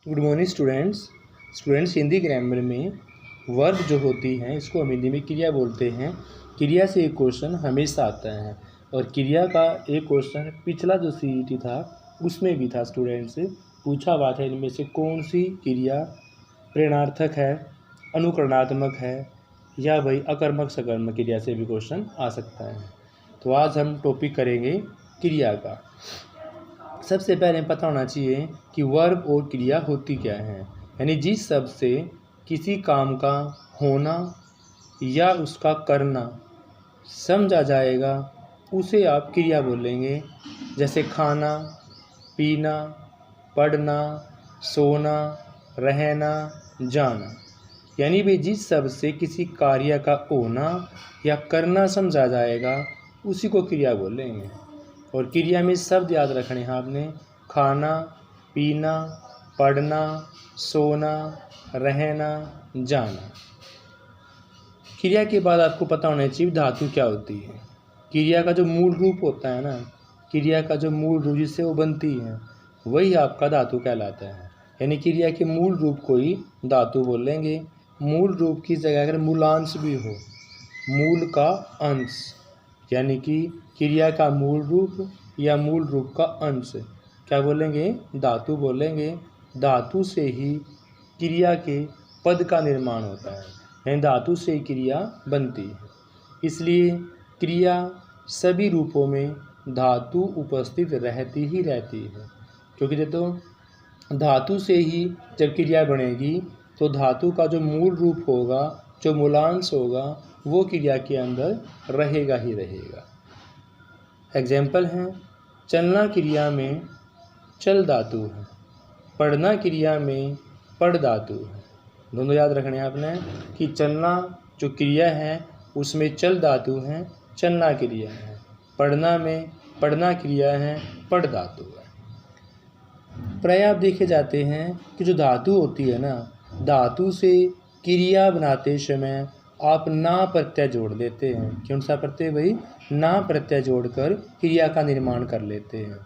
Good morning students Hindi grammar में verb जो होती हैं इसको हम हिंदी में क्रिया बोलते हैं। क्रिया से एक क्वेश्चन हमेशा आता है और क्रिया का एक क्वेश्चन पिछला जो सीईटी था उसमें भी था। स्टूडेंट्स पूछा हुआ था इनमें से कौन सी क्रिया प्रेरणार्थक है, अनुकरणात्मक है या भाई अकर्मक सकर्मक क्रिया से भी क्वेश्चन आ सकता है। तो आज हम टॉपिक करेंगे क्रिया का। सबसे पहले पता होना चाहिए कि वर्ब और क्रिया होती क्या है। यानी जिस शब्द से किसी काम का होना या उसका करना समझा जाएगा उसे आप क्रिया बोलेंगे। जैसे खाना, पीना, पढ़ना, सोना, रहना, जाना। यानी भी जिस शब्द से किसी कार्य का होना या करना समझा जाएगा उसी को क्रिया बोलेंगे। और क्रिया में शब्द याद रखने हैं आपने, खाना, पीना, पढ़ना, सोना, रहना, जाना। क्रिया के बाद आपको पता होना चाहिए धातु क्या होती है। क्रिया का जो मूल रूप होता है ना, क्रिया का जो मूल रूप जिससे वो बनती है वही आपका धातु कहलाता है। यानी क्रिया के मूल रूप को ही धातु बोलेंगे। मूल रूप की जगह अगर मूलांश भी हो, मूल का अंश, यानी कि क्रिया का मूल रूप या मूल रूप का अंश क्या बोलेंगे, धातु बोलेंगे। धातु से ही क्रिया के पद का निर्माण होता है, यानी धातु से ही क्रिया बनती है। इसलिए क्रिया सभी रूपों में धातु उपस्थित रहती ही रहती है। क्योंकि देखो धातु से ही जब क्रिया बनेगी तो धातु का जो मूल रूप होगा, जो मूलांश होगा, वो क्रिया के अंदर रहेगा ही रहेगा। एग्जाम्पल हैं, चलना क्रिया में चल धातु है, पढ़ना क्रिया में पढ़ धातु है। दोनों याद रखने हैं आपने कि चलना जो क्रिया है उसमें चल धातु है, चलना क्रिया है। पढ़ना में पढ़ना क्रिया है, पढ़ धातु है। प्राय आप देखे जाते हैं कि जो धातु होती है ना, धातु से क्रिया बनाते समय आप ना प्रत्यय जोड़ देते हैं। कौन सा प्रत्यय भाई? ना प्रत्यय जोड़कर क्रिया का निर्माण कर लेते हैं।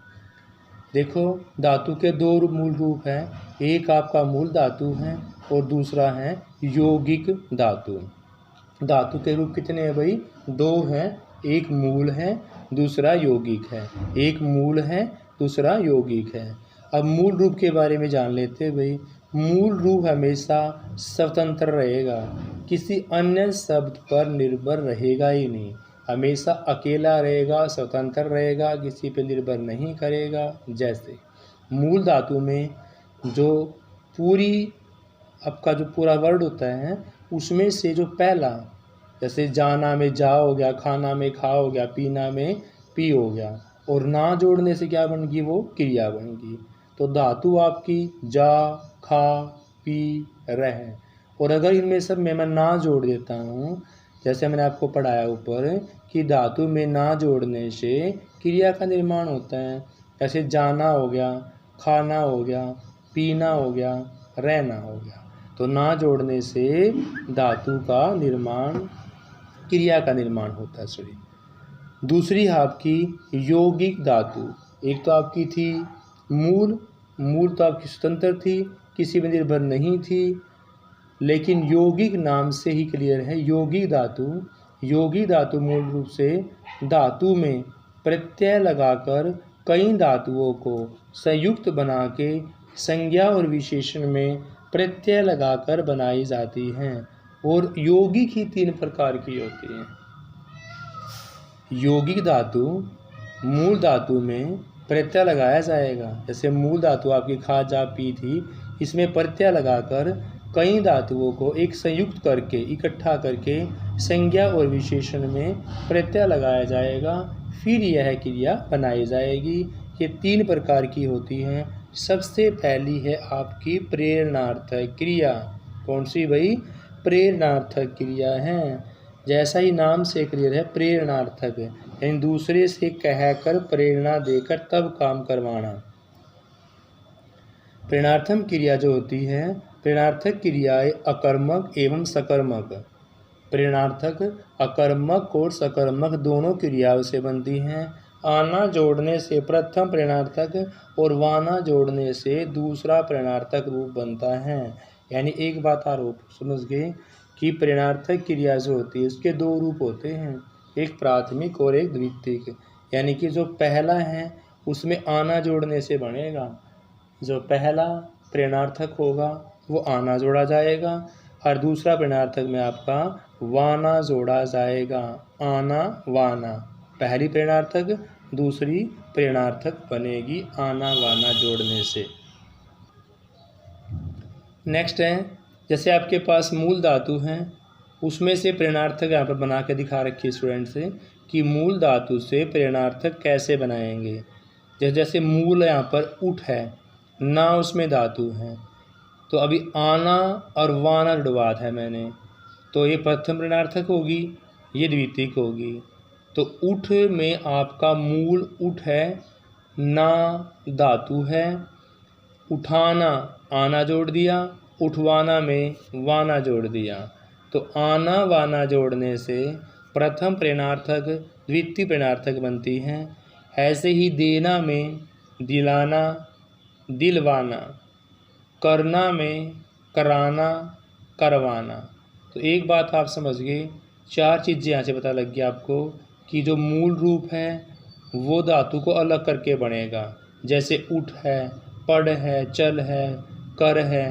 देखो धातु के दो मूल रूप हैं, एक आपका मूल धातु है और दूसरा है यौगिक धातु। धातु के रूप कितने हैं भाई? दो हैं, एक मूल है दूसरा यौगिक है। एक मूल है दूसरा यौगिक है। अब मूल रूप के बारे में जान लेते हैं भाई। मूल रूप हमेशा स्वतंत्र रहेगा, किसी अन्य शब्द पर निर्भर रहेगा ही नहीं। हमेशा अकेला रहेगा, स्वतंत्र रहेगा, किसी पे निर्भर नहीं करेगा। जैसे मूल धातु में जो पूरी आपका जो पूरा वर्ड होता है उसमें से जो पहला, जैसे जाना में जा हो गया, खाना में खा हो गया, पीना में पी हो गया, और ना जोड़ने से क्या बन गई, वो क्रिया बन गई। तो धातु आपकी जा, खा, पी, रह। और अगर इनमें सब में मैं ना जोड़ देता हूँ, जैसे मैंने आपको पढ़ाया ऊपर कि धातु में ना जोड़ने से क्रिया का निर्माण होता है। जैसे जाना हो गया, खाना हो गया, पीना हो गया, रहना हो गया। तो ना जोड़ने से धातु का निर्माण, क्रिया का निर्माण होता है। सॉरी, दूसरी आपकी यौगिक धातु। एक तो आपकी थी मूल तो आपकी स्वतंत्र थी, किसी में निर्भर नहीं थी। लेकिन यौगिक नाम से ही क्लियर है, यौगिक धातु मूल रूप से धातु में प्रत्यय लगाकर कई धातुओं को संयुक्त बना के संज्ञा और विशेषण में प्रत्यय लगाकर बनाई जाती हैं। और यौगिक ही तीन प्रकार की होती हैं। यौगिक धातु मूल धातु में प्रत्यय लगाया जाएगा। जैसे मूल धातु आपकी खा, जा, पी थी, इसमें प्रत्यय लगाकर कई धातुओं को एक संयुक्त करके, इकट्ठा करके संज्ञा और विशेषण में प्रत्यय लगाया जाएगा, फिर यह क्रिया बनाई जाएगी। ये तीन प्रकार की होती हैं। सबसे पहली है आपकी प्रेरणार्थक क्रिया। कौन सी भाई? प्रेरणार्थक क्रिया है। जैसा ही नाम से क्लियर है, प्रेरणार्थक है, यानी दूसरे से कहकर प्रेरणा देकर तब काम करवाना। प्रेरणार्थक क्रिया जो होती है, प्रेरणार्थक क्रियाएं अकर्मक एवं सकर्मक। प्रेरणार्थक अकर्मक और सकर्मक दोनों क्रियाओं से बनती हैं। आना जोड़ने से प्रथम प्रेरणार्थक और वाना जोड़ने से दूसरा प्रेरणार्थक रूप बनता है। यानी एक बात आप समझ गए कि प्रेरणार्थक क्रिया जो होती है उसके दो रूप होते हैं, एक प्राथमिक और एक द्वितीयक। यानी कि जो पहला है उसमें आना जोड़ने से बनेगा, जो पहला प्रेरणार्थक होगा वो आना जोड़ा जाएगा और दूसरा प्रेरणार्थक में आपका वाना जोड़ा जाएगा। आना वाना, पहली प्रेरणार्थक दूसरी प्रेरणार्थक बनेगी आना वाना जोड़ने से। नेक्स्ट है, जैसे आपके पास मूल धातु हैं उसमें से प्रेरणार्थक यहाँ पर बना के दिखा रखी है स्टूडेंट से कि मूल धातु से प्रेरणार्थक कैसे बनाएंगे। जैसे मूल यहाँ पर उठ है, ना उसमें धातु है, तो अभी आना और वाना जुड़वात है मैंने, तो ये प्रथम प्रेरणार्थक होगी, ये द्वितीयक होगी। तो उठ में आपका मूल उठ है, ना धातु है, उठाना आना जोड़ दिया, उठवाना में वाना जोड़ दिया, तो आना वाना जोड़ने से प्रथम प्रेरणार्थक द्वितीय प्रेरणार्थक बनती हैं। ऐसे ही देना में दिलाना दिलवाना, करना में कराना करवाना। तो एक बात आप समझ गए, चार चीज़ें यहाँ से पता लग गया आपको कि जो मूल रूप है वो धातु को अलग करके बनेगा। जैसे उठ है, पढ़ है, चल है, कर है,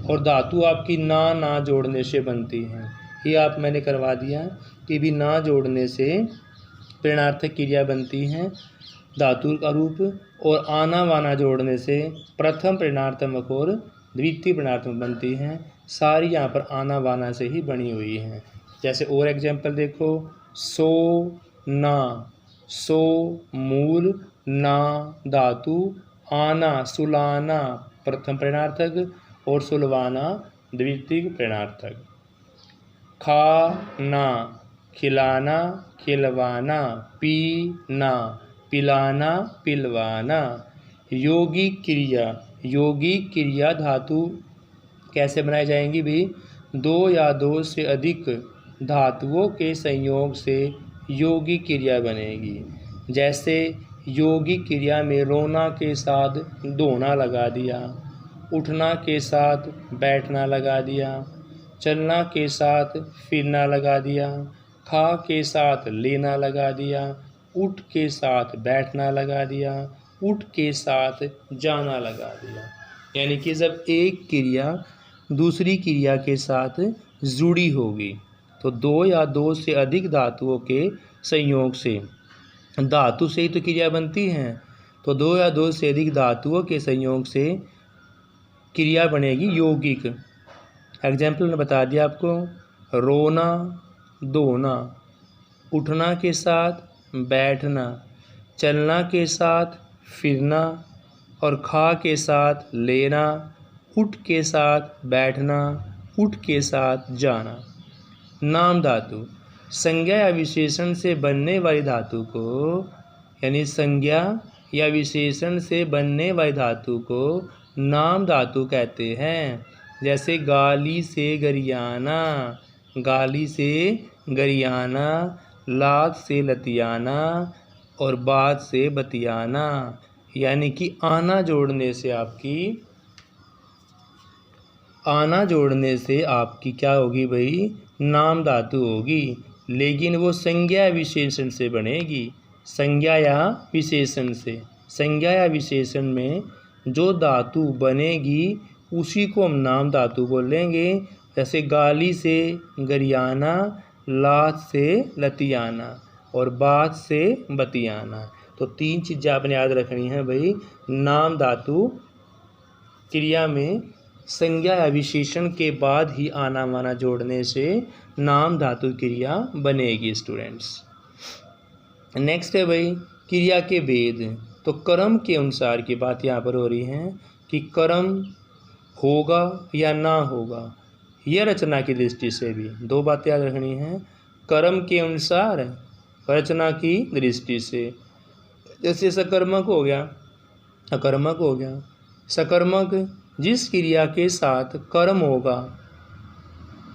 और धातु आपकी ना जोड़ने से बनती है। ये आप मैंने करवा दिया कि भी ना जोड़ने से प्रेरणार्थक क्रिया बनती हैं धातु का रूप, और आना वाना जोड़ने से प्रथम प्रेरणार्थक और द्वितीय प्रेरणार्थक बनती हैं। सारी यहाँ पर आना वाना से ही बनी हुई हैं। जैसे और एग्जाम्पल देखो, सो ना, सो मूल, ना धातु, आना सुलाना प्रथम प्रेरणार्थक और सुलवाना द्वितीय प्रेरणार्थक। खाना खिलाना खिलवाना, पीना पिलाना पिलवाना। यौगिक क्रिया, यौगिक क्रिया धातु कैसे बनाई जाएंगी भी, दो या दो से अधिक धातुओं के संयोग से यौगिक क्रिया बनेगी। जैसे यौगिक क्रिया में रोना के साथ धोना लगा दिया, उठना के साथ बैठना लगा दिया, चलना के साथ फिरना लगा दिया, खा के साथ लेना लगा दिया, उठ के साथ बैठना लगा दिया, उठ के साथ जाना लगा दिया। यानी कि जब एक क्रिया दूसरी क्रिया के साथ जुड़ी होगी तो दो या दो से अधिक धातुओं के संयोग से, धातु से ही तो क्रिया बनती हैं, तो दो या दो से अधिक धातुओं के संयोग से क्रिया बनेगी यौगिक। एग्जाम्पल ने बता दिया आपको, रोना धोना, उठना के साथ बैठना, चलना के साथ फिरना, और खा के साथ लेना, उठ के साथ बैठना, उठ के साथ जाना। नाम धातु, संज्ञा या विशेषण से बनने वाली धातु को, यानी संज्ञा या विशेषण से बनने वाली धातु को नाम धातु कहते हैं। जैसे गाली से गरियाना, गाली से गरियाना, लात से लतियाना और बात से बतियाना। यानी कि आना जोड़ने से आपकी क्या होगी भाई, नाम धातु होगी, लेकिन वो संज्ञा विशेषण से बनेगी। संज्ञा या विशेषण से, संज्ञा या विशेषण में जो धातु बनेगी उसी को हम नाम धातु बोलेंगे। जैसे गाली से गरियाना, लात से लतियाना और बात से बतियाना। तो तीन चीज़ें आपने याद रखनी है भाई, नाम धातु क्रिया में संज्ञा या विशेषण के बाद ही आना वाना जोड़ने से नाम धातु क्रिया बनेगी स्टूडेंट्स। नेक्स्ट है भाई क्रिया के भेद। तो कर्म के अनुसार की बात यहाँ पर हो रही है कि कर्म होगा या ना होगा, यह रचना की दृष्टि से भी दो बातें याद रखनी हैं, कर्म के अनुसार रचना की दृष्टि से। जैसे सकर्मक हो गया, अकर्मक हो गया। सकर्मक जिस क्रिया के साथ कर्म होगा,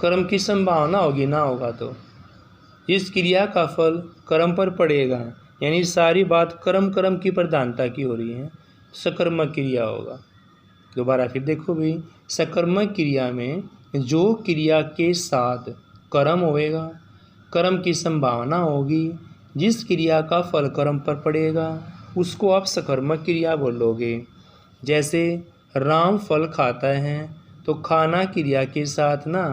कर्म की संभावना होगी ना होगा, तो जिस क्रिया का फल कर्म पर पड़ेगा यानी सारी बात कर्म कर्म की प्रधानता की हो रही है, सकर्मक क्रिया होगा। दोबारा फिर देखो भाई, सकर्मक क्रिया में जो क्रिया के साथ कर्म होएगा, कर्म की संभावना होगी, जिस क्रिया का फल कर्म पर पड़ेगा उसको आप सकर्मक क्रिया बोलोगे। जैसे राम फल खाता है, तो खाना क्रिया के साथ ना,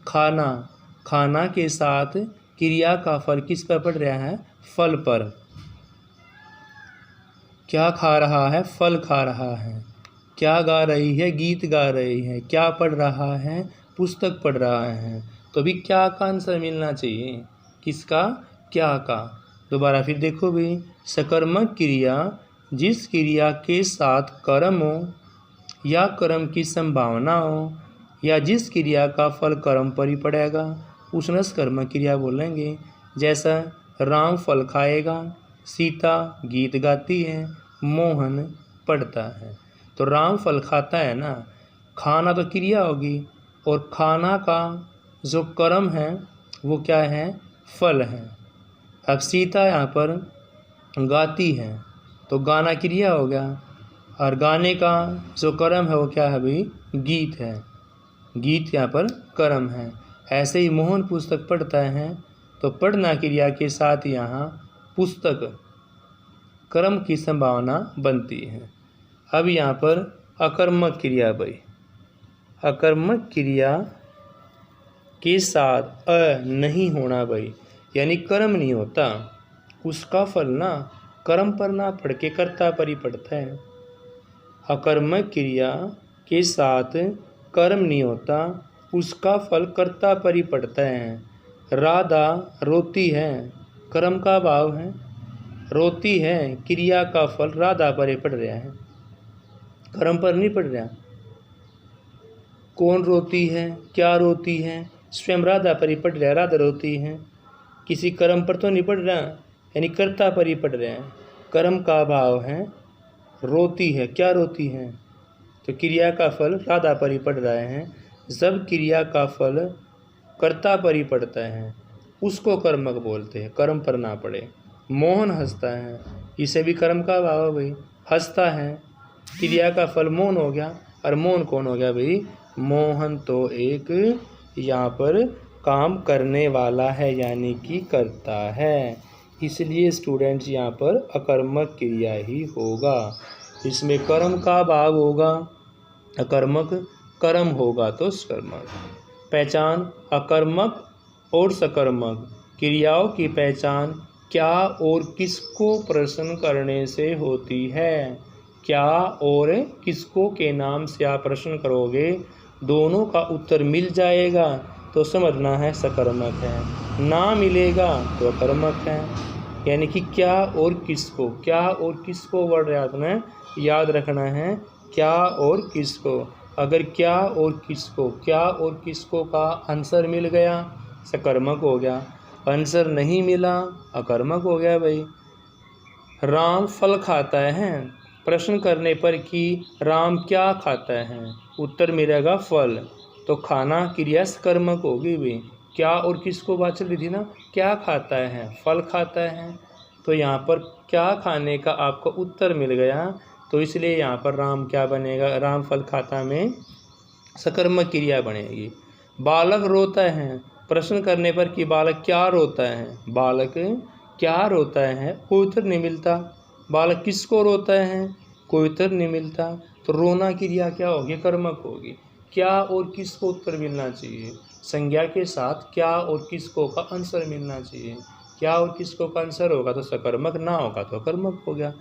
खाना के साथ क्रिया का फल किस पर पड़ रहा है, फल पर। क्या खा रहा है, फल खा रहा है। क्या गा रही है, गीत गा रही है। क्या पढ़ रहा है, पुस्तक पढ़ रहा है। तो भी क्या का आंसर मिलना चाहिए, किसका, क्या का। दोबारा फिर देखो भी, सकर्मक क्रिया जिस क्रिया के साथ कर्म हो या कर्म की संभावना हो या जिस क्रिया का फल कर्म पर ही पड़ेगा उसने सकर्मक क्रिया बोलेंगे। जैसा राम फल खाएगा, सीता गीत गाती है, मोहन पढ़ता है। तो राम फल खाता है ना, खाना तो क्रिया होगी और खाना का जो कर्म है वो क्या है, फल है। अब सीता यहाँ पर गाती है तो गाना क्रिया हो गया और गाने का जो कर्म है वो क्या है भाई, गीत है। गीत यहाँ पर कर्म है। ऐसे ही मोहन पुस्तक पढ़ता है तो पढ़ना क्रिया के साथ यहाँ पुस्तक कर्म की संभावना बनती है। अब यहाँ पर अकर्मक क्रिया भाई, अकर्मक क्रिया के साथ नहीं होना भाई, यानी कर्म नहीं होता, उसका फल ना कर्म पर ना पढ़ के कर्ता पर ही पड़ता है। अकर्मक क्रिया के साथ कर्म नहीं होता, उसका फल कर्ता पर ही पड़ता है। राधा रोती है, कर्म का भाव है, रोती है, क्रिया का फल राधा पर ही पड़ रहा है, कर्म पर नहीं पड़ रहा। कौन रोती है, क्या रोती है, स्वयं राधा पर ही पड़ रहा है, राधा रोती है, किसी कर्म पर तो नहीं पड़ रहा, यानी कर्ता पर ही पड़ रहा है। कर्म का भाव है, रोती है, क्या रोती है, तो क्रिया का फल राधा पर ही पड़ रहा है। जब क्रिया का फल कर्ता पर ही पड़ता है उसको कर्मक बोलते हैं, कर्म पर ना पड़े। मोहन हंसता है, इसे भी कर्म का भाव है भाई, हंसता है, क्रिया का फल मोहन हो गया। और मोहन कौन हो गया भाई, मोहन तो एक यहाँ पर काम करने वाला है, यानी कि करता है, इसलिए स्टूडेंट्स यहाँ पर अकर्मक क्रिया ही होगा। इसमें कर्म का भाव होगा, अकर्मक कर्म होगा तो सकर्मक। पहचान, अकर्मक और सकर्मक क्रियाओं की पहचान क्या और किसको प्रश्न करने से होती है। क्या और किसको के नाम से आप प्रश्न करोगे, दोनों का उत्तर मिल जाएगा तो समझना है सकर्मक है, ना मिलेगा तो अकर्मक है। यानी कि क्या और किसको, क्या और किसको वर्ड याद रखना है, क्या और किसको। अगर क्या और किसको, क्या और किसको का आंसर मिल गया सकर्मक हो गया, आंसर नहीं मिला अकर्मक हो गया भाई। राम फल खाता है, प्रश्न करने पर कि राम क्या खाता है, उत्तर मिलेगा फल, तो खाना क्रिया सकर्मक होगी भी। क्या और किसको बात चल रही थी ना, क्या खाता है, फल खाता है, तो यहाँ पर क्या खाने का आपको उत्तर मिल गया, तो इसलिए यहाँ पर राम क्या बनेगा, राम फल खाता में सकर्मक क्रिया बनेगी। बालक रोता है, प्रश्न करने पर कि बालक क्या रोता है, बालक क्या रोता है, कोई उत्तर नहीं मिलता। बालक किसको रोता है, कोई उत्तर नहीं मिलता, तो रोना क्रिया क्या होगी, कर्मक होगी। क्या और किसको उत्तर मिलना चाहिए, संज्ञा के साथ क्या और किसको का आंसर मिलना चाहिए। क्या और किसको का आंसर होगा तो सकर्मक, ना होगा तो कर्मक हो गया।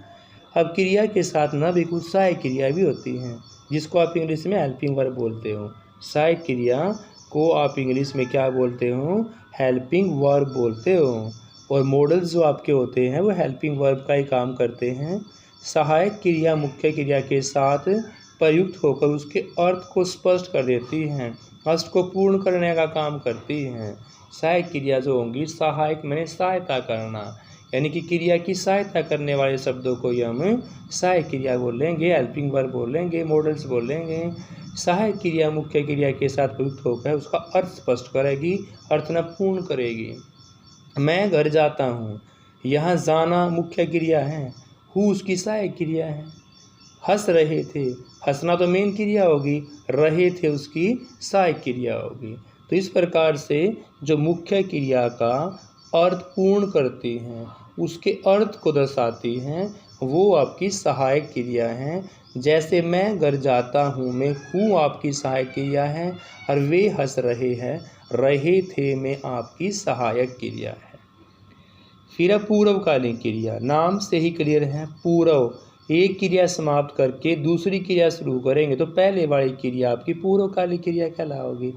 अब क्रिया के साथ ना भी कुछ सहायक क्रिया भी होती हैं, जिसको आप इंग्लिश में हेल्पिंग वर्ब बोलते हो। सहायक क्रिया को आप इंग्लिश में क्या बोलते हो, हेल्पिंग वर्ब बोलते हो। और मॉडल्स जो आपके होते हैं वो हेल्पिंग वर्ब का ही काम करते हैं। सहायक क्रिया मुख्य क्रिया के साथ प्रयुक्त होकर उसके अर्थ को स्पष्ट कर देती हैं, अर्थ को पूर्ण करने का काम करती हैं। सहायक क्रिया जो होंगी, सहायक मैंने सहायता करना, यानी कि क्रिया की सहायता करने वाले शब्दों को हम सहायक क्रिया बोलेंगे, हेल्पिंग वर्ब बोलेंगे, मॉडल्स बोलेंगे। सहायक क्रिया मुख्य क्रिया के साथ प्रयुक्त होकर उसका अर्थ स्पष्ट करेगी, अर्थ न पूर्ण करेगी। मैं घर जाता हूँ, यहाँ जाना मुख्य क्रिया है, हु उसकी सहायक क्रिया है। हंस रहे थे, हंसना तो मेन क्रिया होगी, रहे थे उसकी सहायक क्रिया होगी। तो इस प्रकार से जो मुख्य क्रिया का अर्थ पूर्ण करती हैं, उसके अर्थ को दर्शाती हैं, वो आपकी सहायक क्रिया हैं। जैसे मैं घर जाता हूँ में हूँ आपकी सहायक क्रिया है, और वे हंस रहे हैं, रहे थे में आपकी सहायक क्रिया है। फिर अब पूर्वकालीन क्रिया, नाम से ही क्लियर है। पूर्व, एक क्रिया समाप्त करके दूसरी क्रिया शुरू करेंगे तो पहले वाली क्रिया आपकी पूर्वकालिक क्रिया कहलाओगी।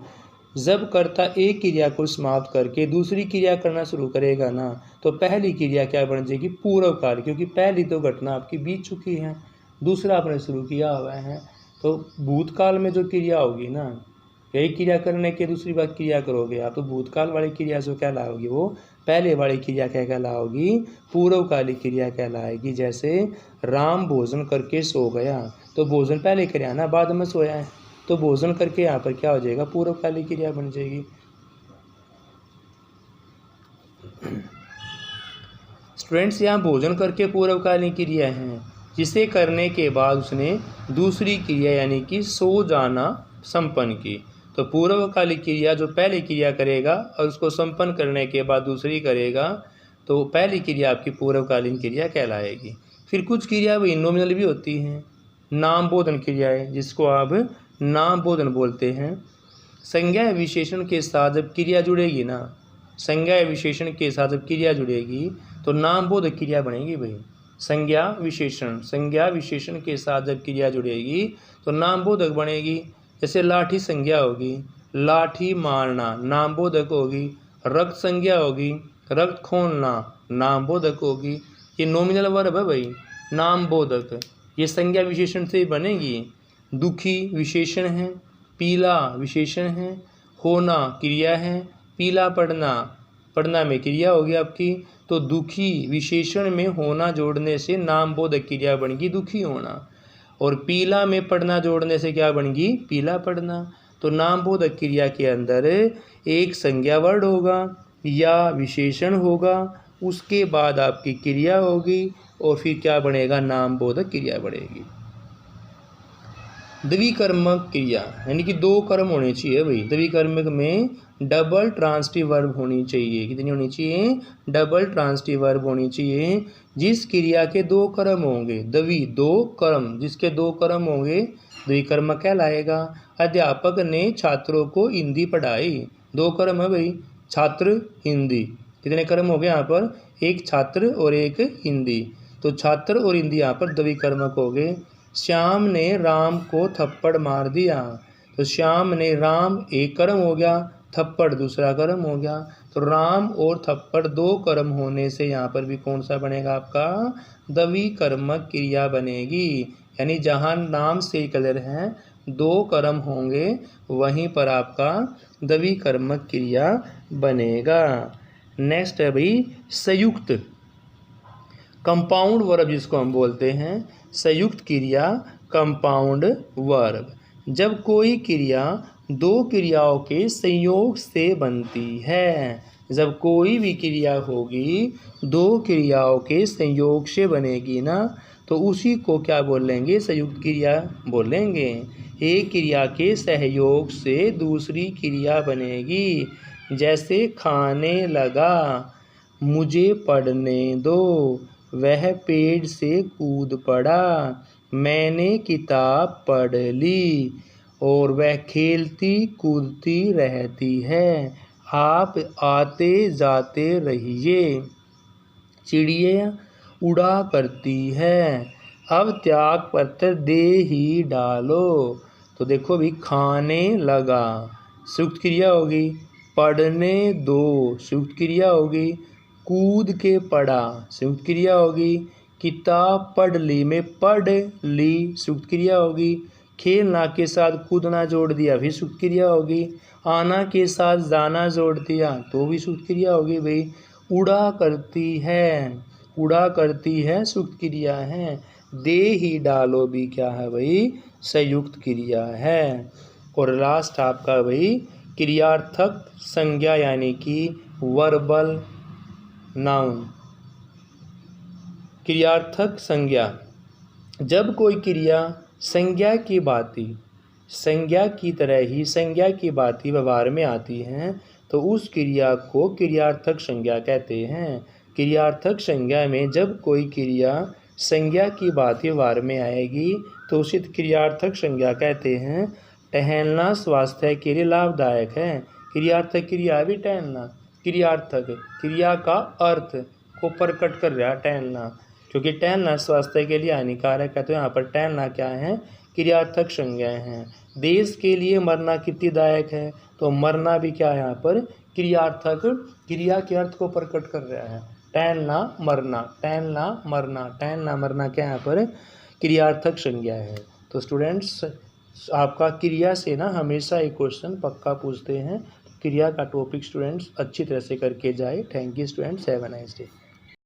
जब कर्ता एक क्रिया को समाप्त करके दूसरी क्रिया करना शुरू करेगा ना, तो पहली क्रिया क्या बन जाएगी? पूर्वकाल, क्योंकि पहली तो घटना आपकी बीत चुकी है, दूसरा आपने शुरू किया हुआ है। तो भूतकाल में जो क्रिया होगी ना, एक क्रिया करने के दूसरी बार क्रिया करोगे आप, तो भूतकाल वाली क्रिया जो कहलाओगी वो पहले वाली क्रिया क्या कहलाओगी? पूर्वकालिक क्रिया कहलाएगी। जैसे राम भोजन करके सो गया, तो भोजन पहले क्रिया ना, बाद में सोया है, तो भोजन करके यहाँ पर क्या हो जाएगा? पूर्वकालिक क्रिया बन जाएगी। स्टूडेंट्स, यहाँ भोजन करके पूर्वकालिक क्रिया है, जिसे करने के बाद उसने दूसरी क्रिया यानी कि सो जाना संपन्न की। तो पूर्वकालिक क्रिया जो पहली क्रिया करेगा और उसको संपन्न करने के बाद दूसरी करेगा, तो पहली क्रिया आपकी पूर्वकालीन क्रिया कहलाएगी। फिर कुछ क्रिया वही नॉमिनल भी होती हैं, नाम बोधन क्रियाएँ, जिसको आप नाम बोधन बोलते हैं। संज्ञा विशेषण के साथ जब क्रिया जुड़ेगी ना, संज्ञा विशेषण के साथ जब क्रिया जुड़ेगी तो नाम बोधक क्रिया बनेगी भाई। संज्ञा विशेषण के साथ जब क्रिया जुड़ेगी तो नाम बोधक बनेगी। जैसे लाठी संज्ञा होगी, लाठी मारना नाम बोधक होगी। रक्त संज्ञा होगी, रक्त खोलना नाम बोधक होगी। ये नॉमिनल वर्ब है भाई, नाम बोधक, ये संज्ञा विशेषण से बनेगी। दुखी विशेषण है, पीला विशेषण है, होना क्रिया है, पीला पढ़ना में क्रिया होगी आपकी। तो दुखी विशेषण में होना जोड़ने से नाम बोधक क्रिया बनेगी दुखी होना, और पीला में पढ़ना जोड़ने से क्या बनेगी? पीला पढ़ना। तो नाम बोधक क्रिया के अंदर एक संज्ञा वर्ड होगा या विशेषण होगा, उसके बाद आपकी क्रिया होगी, और फिर क्या बनेगा? नाम बोधक क्रिया बनेगी। द्विकर्मक क्रिया यानी कि दो कर्म होने चाहिए भाई। द्विकर्मक में डबल ट्रांसिटिव वर्ब होनी चाहिए। कितनी होनी चाहिए? डबल ट्रांसिटिव वर्ब होनी चाहिए। जिस क्रिया के दो कर्म होंगे, दो कर्म, जिसके दो कर्म होंगे द्विकर्मक कहलाएगा। अध्यापक ने छात्रों को हिंदी पढ़ाई, दो कर्म है भाई, छात्र हिंदी। कितने कर्म हो गए यहाँ पर? एक छात्र और एक हिंदी, तो छात्र और हिंदी यहाँ पर द्विकर्मक हो गए। श्याम ने राम को थप्पड़ मार दिया, तो श्याम ने राम एक कर्म हो गया, थप्पड़ दूसरा कर्म हो गया। तो राम और थप्पड़ दो कर्म होने से यहाँ पर भी कौन सा बनेगा आपका? द्विकर्मक क्रिया बनेगी। यानी जहाँ नाम से क्लियर है दो कर्म होंगे, वहीं पर आपका द्विकर्मक क्रिया बनेगा। नेक्स्ट है भाई संयुक्त, कंपाउंड वर्ब जिसको हम बोलते हैं, संयुक्त क्रिया कंपाउंड वर्ब। जब कोई क्रिया दो क्रियाओं के संयोग से बनती है, जब कोई भी क्रिया होगी दो क्रियाओं के संयोग से बनेगी ना, तो उसी को क्या बोलेंगे? संयुक्त क्रिया बोलेंगे। एक क्रिया के सहयोग से दूसरी क्रिया बनेगी। जैसे खाने लगा, मुझे पढ़ने दो, वह पेड़ से कूद पड़ा, मैंने किताब पढ़ ली, और वह खेलती कूदती रहती है, आप आते जाते रहिए, चिड़िया उड़ा करती है, अब त्याग पत्र दे ही डालो। तो देखो भी, खाने लगा संयुक्त क्रिया होगी, पढ़ने दो संयुक्त क्रिया होगी, कूद के पढ़ा संयुक्त क्रिया होगी, किताब पढ़ ली में पढ़ ली संयुक्त क्रिया होगी, खेलना के साथ कूदना जोड़ दिया फिर संयुक्त क्रिया होगी, आना के साथ जाना जोड़ दिया तो भी संयुक्त क्रिया होगी भाई। उड़ा करती है संयुक्त क्रिया है, दे ही डालो भी क्या है भाई? संयुक्त क्रिया है। और लास्ट आपका भाई क्रियार्थक संज्ञा यानी कि वर्बल नाउन। क्रियार्थक संज्ञा, जब कोई क्रिया संज्ञा की तरह ही संज्ञा की भांति व्यवहार में आती हैं तो उस क्रिया को क्रियार्थक संज्ञा कहते हैं। क्रियार्थक संज्ञा में जब कोई क्रिया संज्ञा की भांति व्यवहार में आएगी तो उसे क्रियार्थक संज्ञा कहते हैं। टहलना स्वास्थ्य के लिए लाभदायक है। क्रियार्थक क्रिया भी टहलना, क्रियार्थक क्रिया का अर्थ को प्रकट कर रहा है टहलना, क्योंकि टहलना स्वास्थ्य के लिए हानिकारक है। तो यहाँ पर टहलना क्या है, क्रियार्थक संज्ञाएं हैं। देश के लिए मरना कीर्तिदायक है, तो मरना भी क्या है यहाँ पर क्रियार्थक क्रिया के अर्थ को प्रकट कर रहा है। टहलना मरना, टहलना मरना, टहलना मरना क्या यहाँ पर क्रियार्थक संज्ञा है। तो स्टूडेंट्स आपका क्रिया से ना हमेशा एक क्वेश्चन पक्का पूछते हैं। क्रिया का टॉपिक स्टूडेंट्स अच्छी तरह से करके जाए। Thank you students, have a nice day.